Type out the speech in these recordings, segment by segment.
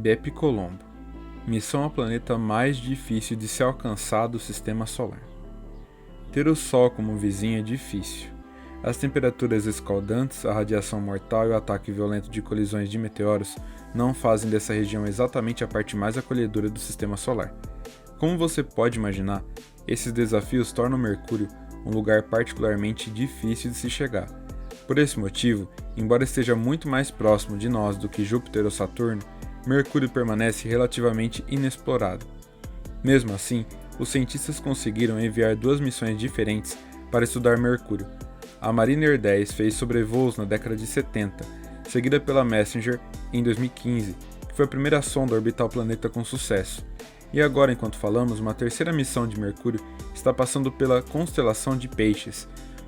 BepiColombo, missão ao planeta mais difícil de ser alcançado do Sistema Solar. Ter o Sol como vizinho é difícil. As temperaturas escaldantes, a radiação mortal e o ataque violento de colisões de meteoros não fazem dessa região exatamente a parte mais acolhedora do Sistema Solar. Como você pode imaginar, esses desafios tornam Mercúrio um lugar particularmente difícil de se chegar. Por esse motivo, embora esteja muito mais próximo de nós do que Júpiter ou Saturno, Mercúrio permanece relativamente inexplorado. Mesmo assim, os cientistas conseguiram enviar duas missões diferentes para estudar Mercúrio. A Mariner 10 fez sobrevoos na década de 70, seguida pela Messenger em 2015, que foi a primeira sonda a orbitar o planeta com sucesso. E agora, enquanto falamos, uma terceira missão de Mercúrio está passando pela constelação de Peixes,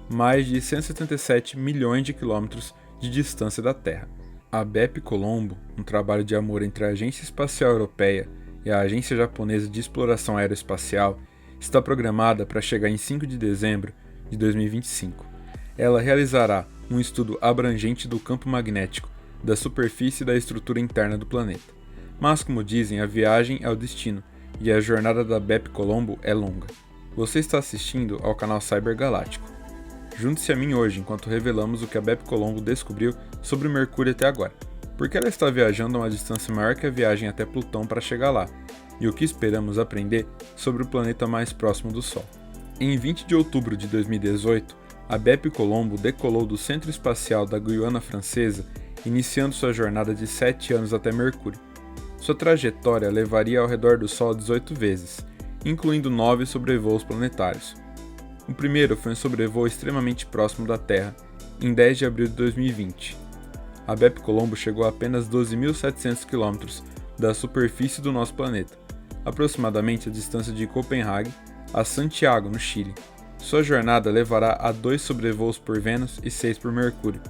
mais de 177 milhões de quilômetros de distância da Terra. A BepiColombo, um trabalho de amor entre a Agência Espacial Europeia e a Agência Japonesa de Exploração Aeroespacial, está programada para chegar em 5 de dezembro de 2025. Ela realizará um estudo abrangente do campo magnético, da superfície e da estrutura interna do planeta. Mas, como dizem, a viagem é o destino, e a jornada da BepiColombo é longa. Você está assistindo ao canal Cyber Galáctico. Junte-se a mim hoje enquanto revelamos o que a BepiColombo descobriu sobre Mercúrio até agora, porque ela está viajando a uma distância maior que a viagem até Plutão para chegar lá, e o que esperamos aprender sobre o planeta mais próximo do Sol. Em 20 de outubro de 2018, a BepiColombo decolou do Centro Espacial da Guiana Francesa, iniciando sua jornada de 7 anos até Mercúrio. Sua trajetória levaria ao redor do Sol 18 vezes, incluindo 9 sobrevoos planetários. O primeiro foi um sobrevoo extremamente próximo da Terra, em 10 de abril de 2020. A BepiColombo chegou a apenas 12.700 km da superfície do nosso planeta, aproximadamente a distância de Copenhague a Santiago, no Chile. Sua jornada levará a 2 sobrevoos por Vênus e 6 por Mercúrio.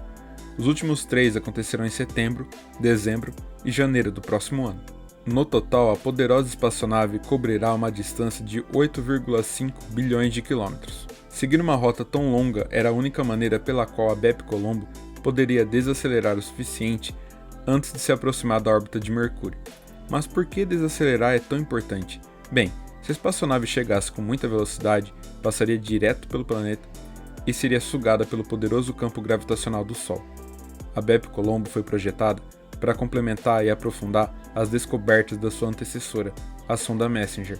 Os últimos 3 acontecerão em setembro, dezembro e janeiro do próximo ano. No total, a poderosa espaçonave cobrirá uma distância de 8,5 bilhões de quilômetros. Seguir uma rota tão longa era a única maneira pela qual a BepiColombo poderia desacelerar o suficiente antes de se aproximar da órbita de Mercúrio. Mas por que desacelerar é tão importante? Bem, se a espaçonave chegasse com muita velocidade, passaria direto pelo planeta e seria sugada pelo poderoso campo gravitacional do Sol. A BepiColombo foi projetada para complementar e aprofundar as descobertas da sua antecessora, a sonda Messenger.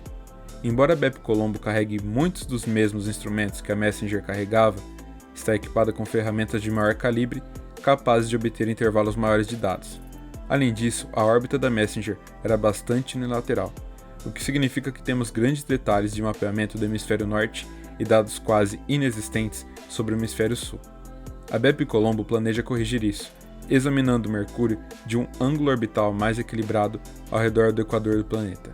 Embora a BepiColombo carregue muitos dos mesmos instrumentos que a Messenger carregava, está equipada com ferramentas de maior calibre, capazes de obter intervalos maiores de dados. Além disso, a órbita da Messenger era bastante unilateral, o que significa que temos grandes detalhes de mapeamento do hemisfério norte e dados quase inexistentes sobre o hemisfério sul. A BepiColombo planeja corrigir isso, examinando Mercúrio de um ângulo orbital mais equilibrado ao redor do equador do planeta.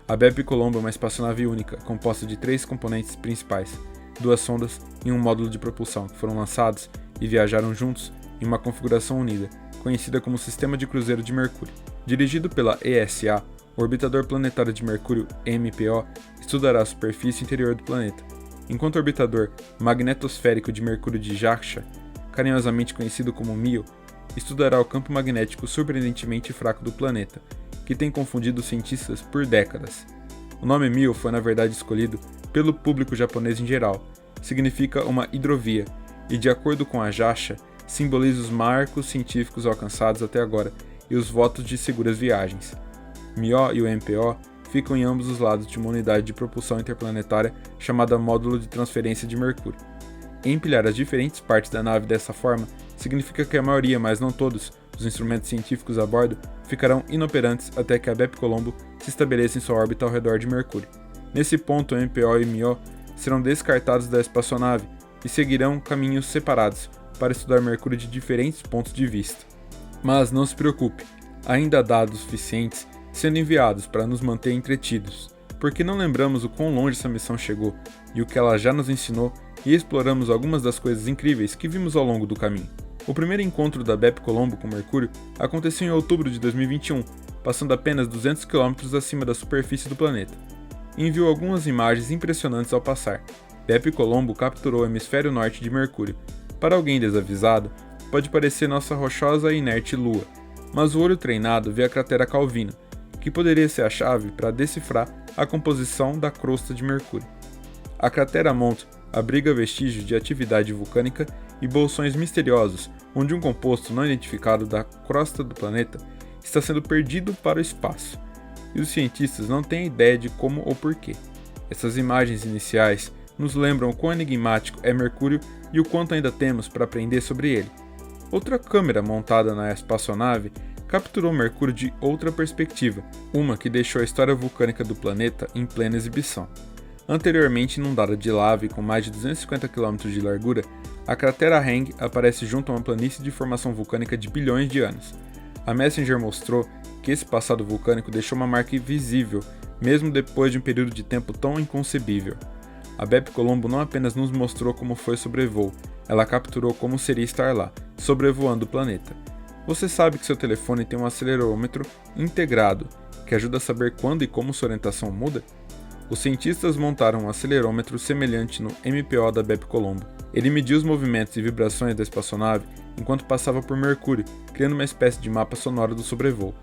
A BepiColombo é uma espaçonave única, composta de 3 componentes principais, 2 sondas e um módulo de propulsão, que foram lançados e viajaram juntos em uma configuração unida, conhecida como Sistema de Cruzeiro de Mercúrio. Dirigido pela ESA, o Orbitador Planetário de Mercúrio, MPO, estudará a superfície interior do planeta, enquanto o Orbitador Magnetosférico de Mercúrio de Jascha, carinhosamente conhecido como MIO, estudará o campo magnético surpreendentemente fraco do planeta, que tem confundido os cientistas por décadas. O nome MIO foi na verdade escolhido pelo público japonês em geral, significa uma hidrovia, e de acordo com a Jascha, simboliza os marcos científicos alcançados até agora e os votos de seguras viagens. MIO e o MPO ficam em ambos os lados de uma unidade de propulsão interplanetária chamada Módulo de Transferência de Mercúrio. Empilhar as diferentes partes da nave dessa forma significa que a maioria, mas não todos, dos instrumentos científicos a bordo ficarão inoperantes até que a BepiColombo se estabeleça em sua órbita ao redor de Mercúrio. Nesse ponto, o MPO e o MIO serão descartados da espaçonave e seguirão caminhos separados para estudar Mercúrio de diferentes pontos de vista. Mas não se preocupe, ainda há dados suficientes sendo enviados para nos manter entretidos, porque não lembramos o quão longe essa missão chegou e o que ela já nos ensinou e exploramos algumas das coisas incríveis que vimos ao longo do caminho. O primeiro encontro da BepiColombo com Mercúrio aconteceu em outubro de 2021, passando apenas 200 km acima da superfície do planeta. Enviou algumas imagens impressionantes ao passar. BepiColombo capturou o hemisfério norte de Mercúrio. Para alguém desavisado, pode parecer nossa rochosa e inerte Lua, mas o olho treinado vê a cratera Calvino, que poderia ser a chave para decifrar a composição da crosta de Mercúrio. A cratera Mont abriga vestígios de atividade vulcânica e bolsões misteriosos, onde um composto não identificado da crosta do planeta está sendo perdido para o espaço, e os cientistas não têm ideia de como ou porquê. Essas imagens iniciais nos lembram o quão enigmático é Mercúrio e o quanto ainda temos para aprender sobre ele. Outra câmera montada na espaçonave capturou Mercúrio de outra perspectiva, uma que deixou a história vulcânica do planeta em plena exibição. Anteriormente inundada de lava e com mais de 250 km de largura, a cratera Hang aparece junto a uma planície de formação vulcânica de bilhões de anos. A Messenger mostrou que esse passado vulcânico deixou uma marca visível, mesmo depois de um período de tempo tão inconcebível. A Bepi Colombo não apenas nos mostrou como foi o sobrevoo, ela capturou como seria estar lá, sobrevoando o planeta. Você sabe que seu telefone tem um acelerômetro integrado, que ajuda a saber quando e como sua orientação muda? Os cientistas montaram um acelerômetro semelhante no MPO da Bepi Colombo. Ele mediu os movimentos e vibrações da espaçonave enquanto passava por Mercúrio, criando uma espécie de mapa sonoro do sobrevoo.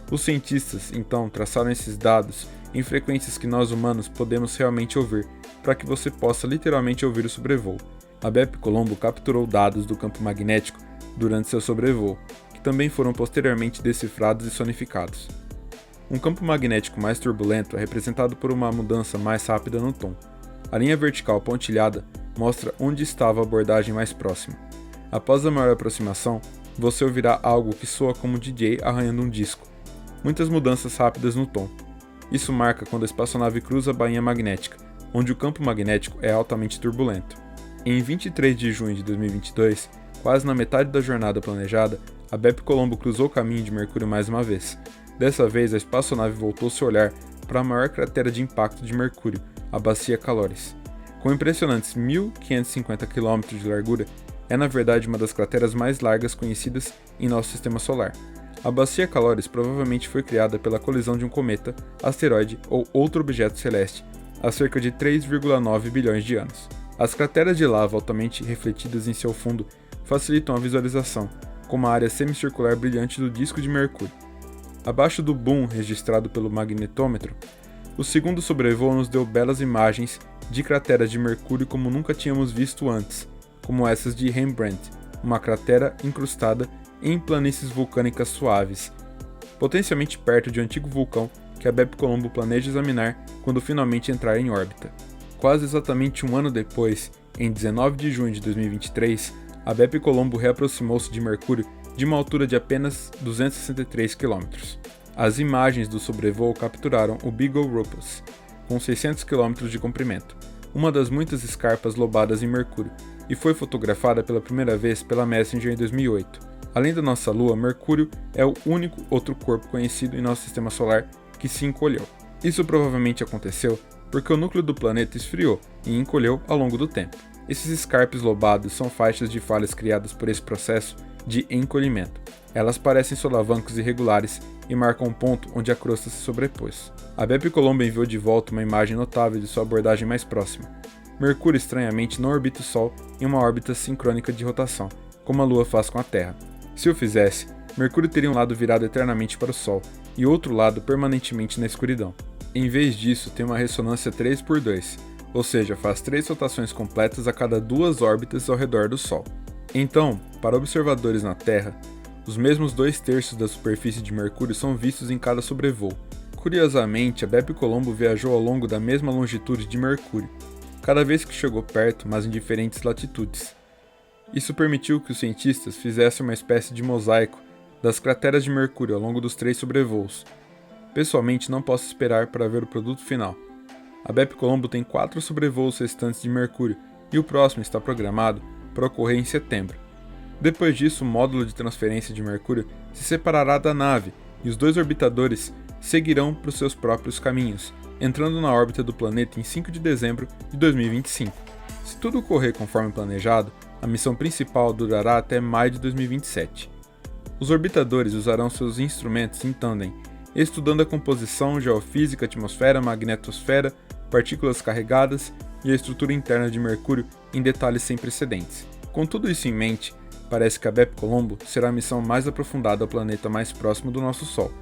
Os cientistas, então, traçaram esses dados em frequências que nós humanos podemos realmente ouvir, para que você possa literalmente ouvir o sobrevoo. A Bepi Colombo capturou dados do campo magnético durante seu sobrevoo, que também foram posteriormente decifrados e sonificados. Um campo magnético mais turbulento é representado por uma mudança mais rápida no tom. A linha vertical pontilhada mostra onde estava a abordagem mais próxima. Após a maior aproximação, você ouvirá algo que soa como DJ arranhando um disco. Muitas mudanças rápidas no tom. Isso marca quando a espaçonave cruza a bainha magnética, onde o campo magnético é altamente turbulento. Em 23 de junho de 2022, quase na metade da jornada planejada, a Bepi Colombo cruzou o caminho de Mercúrio mais uma vez. Dessa vez, a espaçonave voltou seu olhar para a maior cratera de impacto de Mercúrio, a Bacia Calores. Com impressionantes 1.550 km de largura, é na verdade uma das crateras mais largas conhecidas em nosso sistema solar. A Bacia Calores provavelmente foi criada pela colisão de um cometa, asteroide ou outro objeto celeste há cerca de 3,9 bilhões de anos. As crateras de lava altamente refletidas em seu fundo facilitam a visualização, como a área semicircular brilhante do disco de Mercúrio. Abaixo do boom registrado pelo magnetômetro, o segundo sobrevoo nos deu belas imagens de crateras de Mercúrio como nunca tínhamos visto antes, como essas de Rembrandt, uma cratera incrustada em planícies vulcânicas suaves, potencialmente perto de um antigo vulcão que a Bepi Colombo planeja examinar quando finalmente entrar em órbita. Quase exatamente um ano depois, em 19 de junho de 2023, a Bepi Colombo reaproximou-se de Mercúrio de uma altura de apenas 263 km. As imagens do sobrevoo capturaram o Beagle Rupus, com 600 km de comprimento, uma das muitas escarpas lobadas em Mercúrio, e foi fotografada pela primeira vez pela Messenger em 2008. Além da nossa Lua, Mercúrio é o único outro corpo conhecido em nosso sistema solar que se encolheu. Isso provavelmente aconteceu porque o núcleo do planeta esfriou e encolheu ao longo do tempo. Esses escarpes lobados são faixas de falhas criadas por esse processo de encolhimento. Elas parecem solavancos irregulares e marcam um ponto onde a crosta se sobrepôs. A Bepi Colombo enviou de volta uma imagem notável de sua abordagem mais próxima. Mercúrio estranhamente não orbita o Sol em uma órbita sincrônica de rotação, como a Lua faz com a Terra. Se o fizesse, Mercúrio teria um lado virado eternamente para o Sol e outro lado permanentemente na escuridão. Em vez disso, tem uma ressonância 3x2, ou seja, faz 3 rotações completas a cada 2 órbitas ao redor do Sol. Então, para observadores na Terra, os mesmos 2/3 da superfície de Mercúrio são vistos em cada sobrevoo. Curiosamente, a Bepi Colombo viajou ao longo da mesma longitude de Mercúrio, cada vez que chegou perto, mas em diferentes latitudes. Isso permitiu que os cientistas fizessem uma espécie de mosaico das crateras de Mercúrio ao longo dos 3 sobrevoos. Pessoalmente, não posso esperar para ver o produto final. A Bepi Colombo tem 4 sobrevoos restantes de Mercúrio e o próximo está programado para ocorrer em setembro. Depois disso, o módulo de transferência de Mercúrio se separará da nave e os 2 orbitadores seguirão para os seus próprios caminhos, entrando na órbita do planeta em 5 de dezembro de 2025. Se tudo correr conforme planejado, a missão principal durará até maio de 2027. Os orbitadores usarão seus instrumentos em tandem, estudando a composição, geofísica, atmosfera, magnetosfera, partículas carregadas e a estrutura interna de Mercúrio em detalhes sem precedentes. Com tudo isso em mente, Parece que a BepColombo será a missão mais aprofundada ao planeta mais próximo do nosso Sol.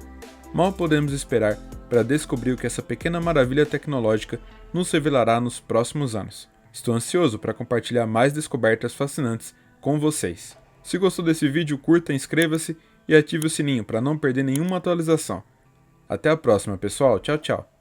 Mal podemos esperar para descobrir o que essa pequena maravilha tecnológica nos revelará nos próximos anos. Estou ansioso para compartilhar mais descobertas fascinantes com vocês. Se gostou desse vídeo, curta, inscreva-se e ative o sininho para não perder nenhuma atualização. Até a próxima, pessoal. Tchau, tchau.